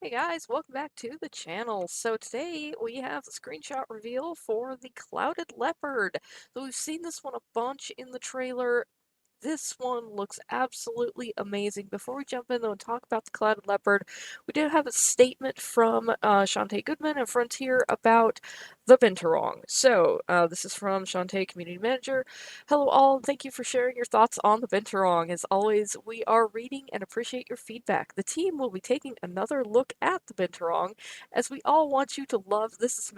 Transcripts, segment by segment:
Hey guys, welcome back to the channel. So today we have the screenshot reveal for the Clouded Leopard. So we've seen this one a bunch in the trailer. This one looks absolutely amazing. Before we jump in though and talk about the Clouded Leopard, we did have a statement from Shantae Goodman and Frontier about the Binturong. So this is from Shantae, Community Manager. Hello all, and thank you for sharing your thoughts on the Binturong. As always, we are reading and appreciate your feedback. The team will be taking another look at the Binturong, as we all want you to love this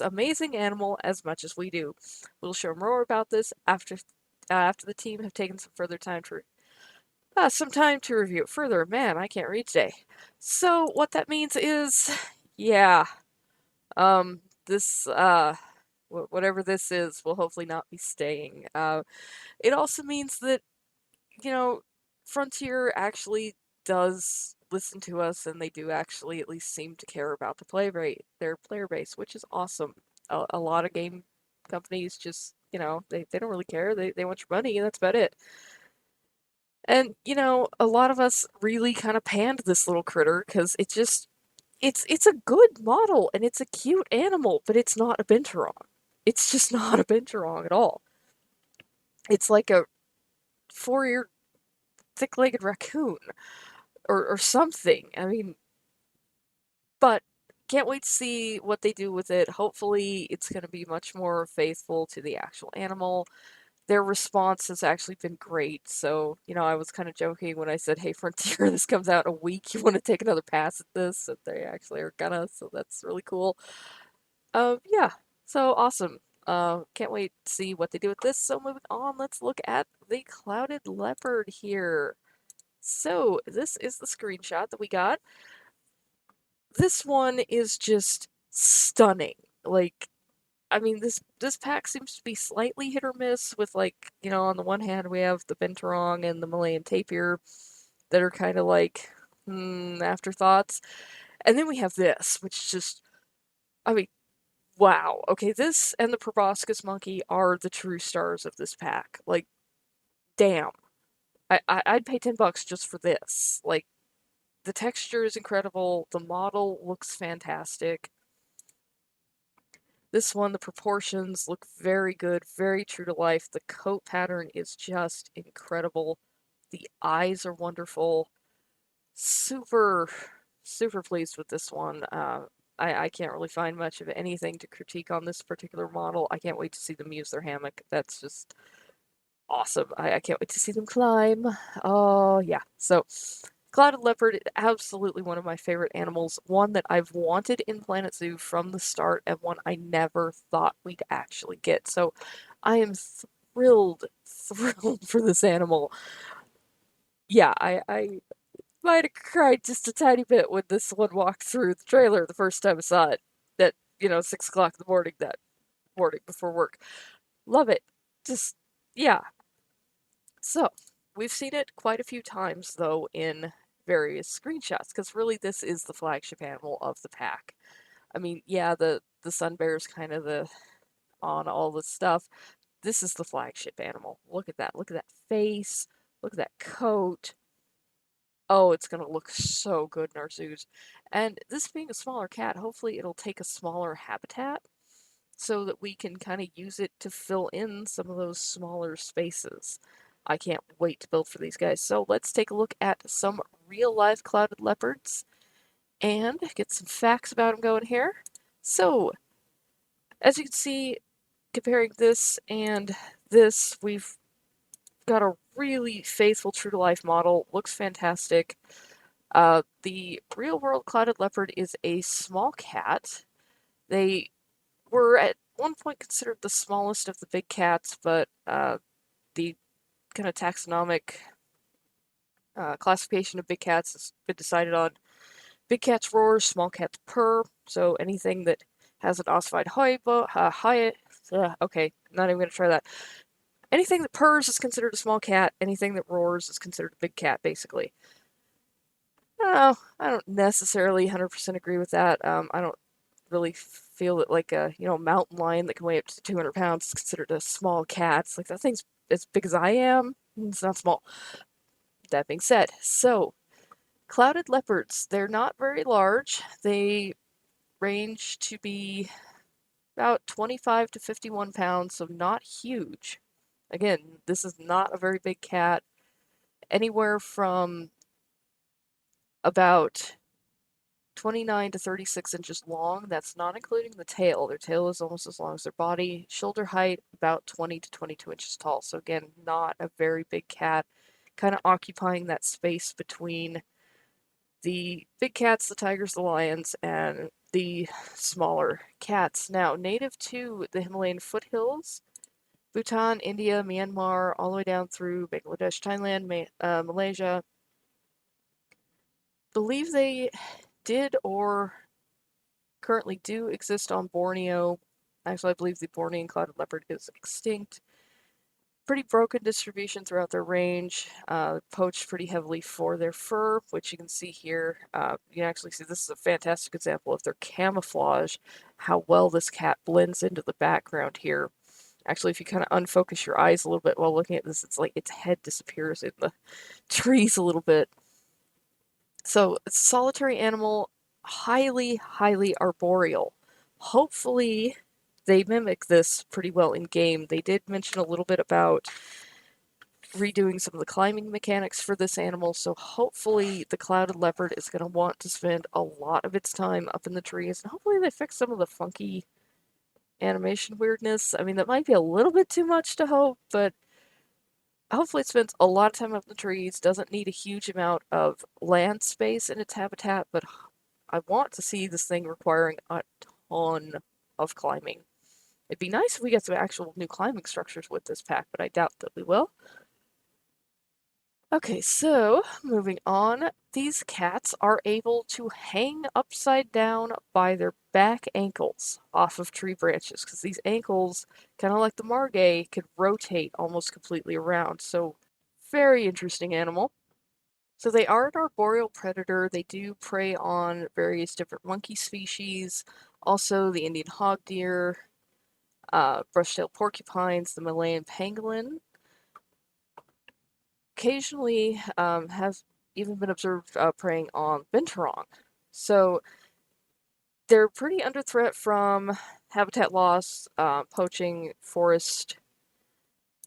amazing animal as much as we do. We'll share more about this after the team have taken some time to review it further. Man, I can't read today. So what that means is, yeah, this whatever this is will hopefully not be staying. It also means that you know Frontier actually does listen to us, and they do actually at least seem to care about their player base, which is awesome. A lot of game companies just they don't really care. They want your money, and that's about it. And, a lot of us really kind of panned this little critter because it's a good model and it's a cute animal, but it's not a Binturong. It's just not a Binturong at all. It's like a four-eared, thick-legged raccoon or something. I mean, but can't wait to see what they do with it. Hopefully, it's going to be much more faithful to the actual animal. Their response has actually been great. So, I was kind of joking when I said, "Hey, Frontier, this comes out in a week. You want to take another pass at this?" And they actually are gonna, so that's really cool. Yeah, so awesome. Can't wait to see what they do with this. So moving on, let's look at the Clouded Leopard here. So this is the screenshot that we got. This one is just stunning. Like, I mean, this pack seems to be slightly hit or miss with, like, on the one hand we have the Binturong and the Malayan Tapir that are kind of like afterthoughts. And then we have this, which is just, I mean, wow. Okay, this and the proboscis monkey are the true stars of this pack. Like, damn. I'd pay $10 just for this. Like, the texture is incredible, the model looks fantastic. This one, the proportions look very good, very true to life. The coat pattern is just incredible. The eyes are wonderful. Super, super pleased with this one. I can't really find much of anything to critique on this particular model. I can't wait to see them use their hammock. That's just awesome. I can't wait to see them climb. Oh, yeah. So, Clouded Leopard, absolutely one of my favorite animals. One that I've wanted in Planet Zoo from the start, and one I never thought we'd actually get. So, I am thrilled, thrilled for this animal. Yeah, I might have cried just a tiny bit when this one walked through the trailer the first time I saw it. At 6 o'clock in the morning that morning before work. Love it. Just, yeah. So, we've seen it quite a few times, though, in various screenshots, because really this is the flagship animal of the pack. I mean, yeah, the sun bear is kind of the on all this stuff. This is the flagship animal. Look at that. Look at that face. Look at that coat. Oh, it's gonna look so good in our zoos. And this being a smaller cat, hopefully it'll take a smaller habitat so that we can kind of use it to fill in some of those smaller spaces. I can't wait to build for these guys. So let's take a look at some real life clouded leopards and get some facts about them going here. So, as you can see, comparing this and this, we've got a really faithful true to life model. Looks fantastic. The real world clouded leopard is a small cat. They were at one point considered the smallest of the big cats, but the kind of taxonomic classification of big cats has been decided on. Big cats roar, small cats purr. So anything that has an ossified okay, not even gonna try that. Anything that purrs is considered a small cat. Anything that roars is considered a big cat, basically. Oh, I don't necessarily 100% agree with that. I don't really feel that like a mountain lion that can weigh up to 200 pounds is considered a small cat. It's like that thing's as big as I am. It's not small. That being said, so Clouded leopards, they're not very large. They range to be about 25 to 51 pounds, so not huge. Again, this is not a very big cat. Anywhere from about 29 to 36 inches long. That's not including the tail. Their tail is almost as long as their body. Shoulder height, about 20 to 22 inches tall. So again, not a very big cat, kind of occupying that space between the big cats, the tigers, the lions, and the smaller cats. Now, native to the Himalayan foothills, Bhutan, India, Myanmar, all the way down through Bangladesh, Thailand, Malaysia. Believe they did or currently do exist on Borneo. Actually, I believe the Bornean clouded leopard is extinct. Pretty broken distribution throughout their range. Poached pretty heavily for their fur, which you can see here. You can actually see this is a fantastic example of their camouflage, how well this cat blends into the background here. Actually, if you kind of unfocus your eyes a little bit while looking at this, it's like its head disappears in the trees a little bit. So it's a solitary animal, highly, highly arboreal. Hopefully, they mimic this pretty well in game. They did mention a little bit about redoing some of the climbing mechanics for this animal, so hopefully the clouded leopard is going to want to spend a lot of its time up in the trees, and hopefully they fix some of the funky animation weirdness. I mean, that might be a little bit too much to hope, but hopefully it spends a lot of time up in the trees, doesn't need a huge amount of land space in its habitat, but I want to see this thing requiring a ton of climbing. It'd be nice if we get some actual new climbing structures with this pack, but I doubt that we will. Okay, so moving on, these cats are able to hang upside down by their back ankles off of tree branches because these ankles, kind of like the margay, could rotate almost completely around. So, very interesting animal. So they are an arboreal predator. They do prey on various different monkey species, also the Indian hog deer, brush-tailed porcupines, the Malayan pangolin. Occasionally have even been observed preying on Binturong. So they're pretty under threat from habitat loss, poaching, forest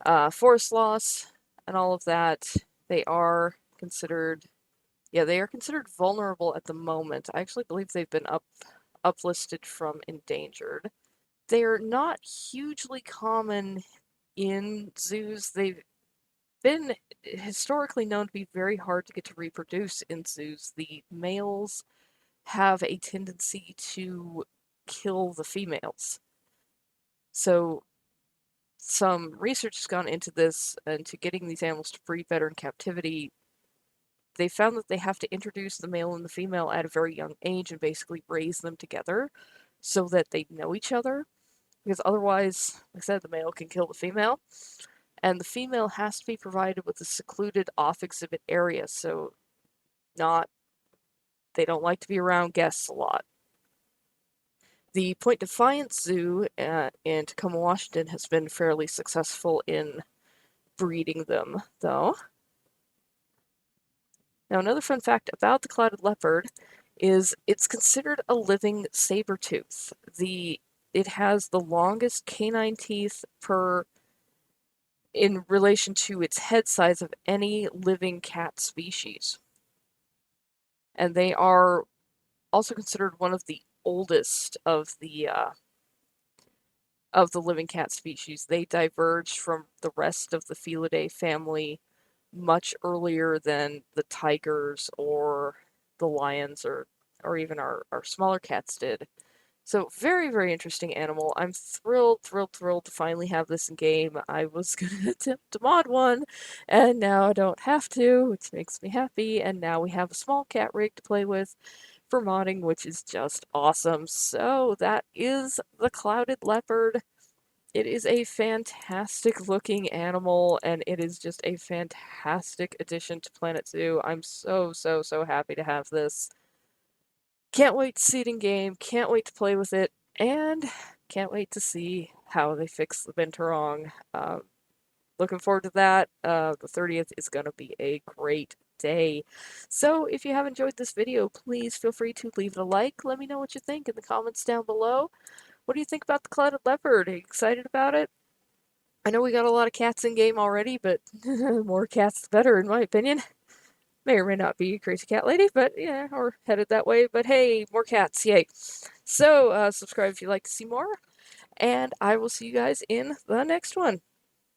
loss, and all of that. They are considered, yeah, they are considered vulnerable at the moment. I actually believe they've been uplisted from endangered. They're not hugely common in zoos. They've been historically known to be very hard to get to reproduce in zoos. The males have a tendency to kill the females. So some research has gone into this and to getting these animals to breed better in captivity. They found that they have to introduce the male and the female at a very young age and basically raise them together so that they know each other. Because otherwise, like I said, the male can kill the female. And the female has to be provided with a secluded off-exhibit area, so not they don't like to be around guests a lot. The Point Defiance Zoo in Tacoma, Washington has been fairly successful in breeding them, though. Now, another fun fact about the clouded leopard is it's considered a living saber tooth. It has the longest canine teeth in relation to its head size of any living cat species. And they are also considered one of the oldest of the living cat species. They diverged from the rest of the Felidae family much earlier than the tigers or the lions or even our smaller cats did. So very, very interesting animal. I'm thrilled, thrilled, thrilled to finally have this in game. I was gonna attempt to mod one, and now I don't have to, which makes me happy. And now we have a small cat rig to play with for modding, which is just awesome. So that is the Clouded Leopard. It is a fantastic looking animal, and it is just a fantastic addition to Planet Zoo. I'm so, so, so happy to have this. Can't wait to see it in game, can't wait to play with it, and can't wait to see how they fix the Binturong. Looking forward to that. The 30th is going to be a great day. So if you have enjoyed this video, please feel free to leave it a like. Let me know what you think in the comments down below. What do you think about the Clouded Leopard? Are you excited about it? I know we got a lot of cats in game already, but more cats the better in my opinion. May or may not be a crazy cat lady, but yeah, or headed that way. But hey, more cats, yay. So, subscribe if you'd like to see more, and I will see you guys in the next one.